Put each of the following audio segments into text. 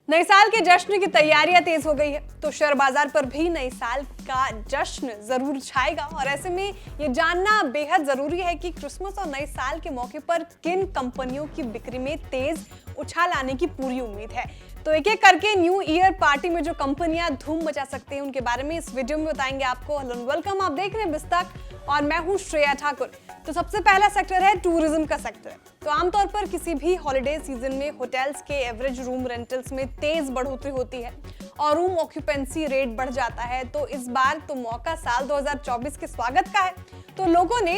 नए साल के जश्न की तैयारियां तेज हो गई है, तो शेयर बाजार पर भी नए साल का जश्न जरूर छाएगा। और ऐसे में ये जानना बेहद जरूरी है कि क्रिसमस और नए साल के मौके पर किन कंपनियों की बिक्री में तेज उछाल आने की पूरी उम्मीद है। तो एक एक करके न्यू ईयर पार्टी में जो कंपनियां धूम मचा सकते हैं उनके बारे में इस वीडियो में बताएंगे आपको। हेलो वेलकम, आप देख रहे हैं बिस्तक और मैं हूं श्रेया ठाकुर। तो सबसे पहला सेक्टर है टूरिज्म का सेक्टर। तो आमतौर पर किसी भी हॉलिडे सीजन में होटल्स के एवरेज रूम रेंटल्स में तेज बढ़ोतरी होती है और रूम ऑक्यूपेंसी रेट बढ़ जाता है। तो इस बार तो मौका साल 2024 के स्वागत का है। तो लोगों ने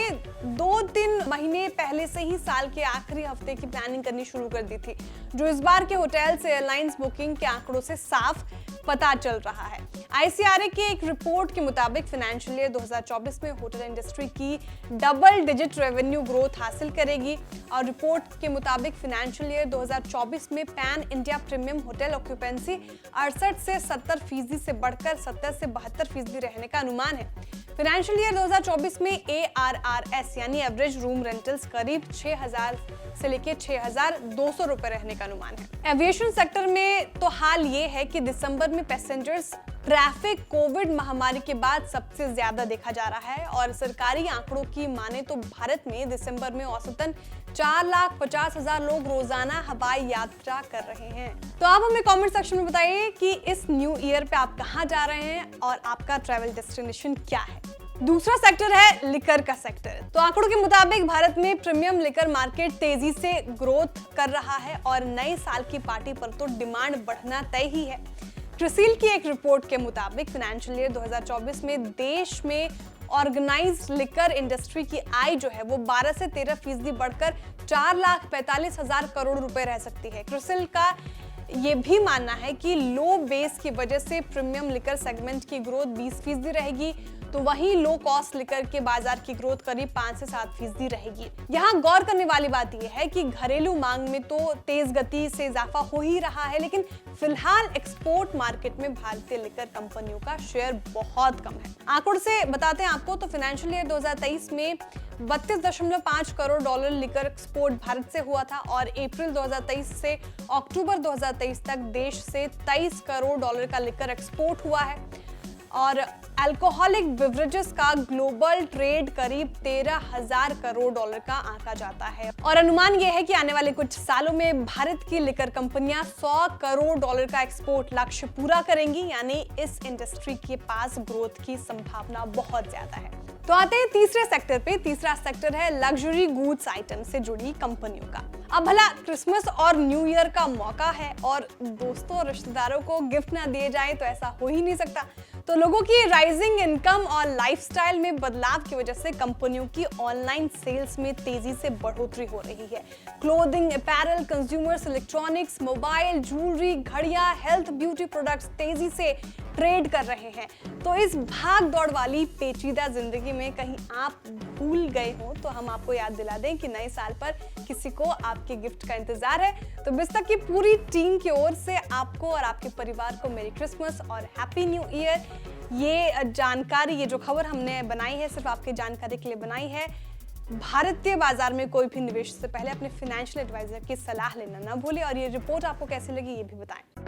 2-3 महीने पहले से ही साल के आखिरी हफ्ते की प्लानिंग करनी शुरू कर दी थी, जो इस बार के होटल्स एयरलाइंस बुकिंग के आंकड़ों से साफ पता चल रहा है। ICRA की एक रिपोर्ट के मुताबिक फाइनेंशियल ईयर 2024 में होटल इंडस्ट्री की डबल डिजिट रेवेन्यू ग्रोथ हासिल करेगी। और रिपोर्ट के मुताबिक फाइनेंशियल ईयर 2024 में pan India premium hotel occupancy 68 से 70% से बढ़कर 70 से 72% रहने का अनुमान है। फाइनेंशियल ईयर 2024 में ARRS यानी एवरेज रूम रेंटल्स करीब 6000 से लेकर 6200 रुपए रहने का अनुमान है। एविएशन सेक्टर में तो हाल ये है कि दिसंबर में पैसेंजर्स ट्रैफिक कोविड महामारी के बाद सबसे ज्यादा देखा जा रहा है। और सरकारी आंकड़ों की माने तो भारत में दिसंबर में औसतन 4,50,000 लोग रोजाना हवाई यात्रा कर रहे हैं। तो आप हमें कमेंट सेक्शन में बताइए कि इस न्यू ईयर पे आप कहां जा रहे हैं और आपका ट्रैवल डेस्टिनेशन क्या है। दूसरा सेक्टर है लिकर का सेक्टर। तो आंकड़ों के मुताबिक भारत में प्रीमियम लिकर मार्केट तेजी से ग्रोथ कर रहा है और नए साल की पार्टी पर तो डिमांड बढ़ना तय ही है। क्रिसिल की एक रिपोर्ट के मुताबिक फाइनेंशियल ईयर 2024 में देश में ऑर्गेनाइज्ड लिकर इंडस्ट्री की आय जो है वो 12 से 13% बढ़कर 4,45,000 करोड़ रुपए रह सकती है। क्रिसिल का ये भी मानना है कि लो बेस की वजह से प्रीमियम लिकर सेगमेंट की ग्रोथ 20% रहेगी, तो वहीं लो कॉस्ट लिकर के बाजार की ग्रोथ करीब 5 से 7% रहेगी। यहाँ गौर करने वाली बात यह है कि घरेलू मांग में तो तेज गति से इजाफा हो ही रहा है, लेकिन फिलहाल एक्सपोर्ट मार्केट में भारतीय लिकर कंपनियों का शेयर बहुत कम है। आंकड़ों से बताते हैं आपको, तो फाइनेंशियल ईयर 2023 में 32.5 crore dollar liquor export Bharat से हुआ था और अप्रैल 2023 से अक्टूबर 2023 तक देश से 23 करोड़ डॉलर का लिकर एक्सपोर्ट हुआ है। और अल्कोहलिक बेवरेजेस का ग्लोबल ट्रेड करीब 13,000 करोड़ डॉलर का आंका जाता है। और अनुमान यह है कि आने वाले कुछ सालों में भारत की लिकर कंपनियां 100 करोड़ डॉलर का एक्सपोर्ट लक्ष्य पूरा करेंगी, यानी इस इंडस्ट्री के पास ग्रोथ की संभावना बहुत ज्यादा है। तो आते हैं तीसरे सेक्टर पे। तीसरा सेक्टर है लग्जरी गुड्स आइटम से जुड़ी कंपनियों का। अब भला क्रिसमस और न्यू ईयर का मौका है और दोस्तों और रिश्तेदारों को गिफ्ट ना दिए जाए तो ऐसा हो ही नहीं सकता। तो लोगों की राइजिंग इनकम और लाइफस्टाइल में बदलाव की वजह से कंपनियों की ऑनलाइन सेल्स में तेजी से बढ़ोतरी हो रही है। Clothing, apparel, consumers electronics, mobile, jewellery, घड़ियां, हेल्थ ब्यूटी प्रोडक्ट्स तेजी से ट्रेड कर रहे हैं। तो इस भाग दौड़ वाली पेचीदा जिंदगी में कहीं आप भूल गए हो तो हम आपको याद दिला दें कि नए साल पर किसी को आपके गिफ्ट का इंतजार है। तो बिस्तक की पूरी टीम की ओर से आपको और आपके परिवार को मेरी क्रिसमस और हैप्पी न्यू ईयर। ये जानकारी, ये जो खबर हमने बनाई है सिर्फ आपकी जानकारी के लिए बनाई है। भारतीय बाजार में कोई भी निवेश से पहले अपने फाइनेंशियल एडवाइजर की सलाह लेना ना भूलें। और ये रिपोर्ट आपको कैसी लगी ये भी बताएं।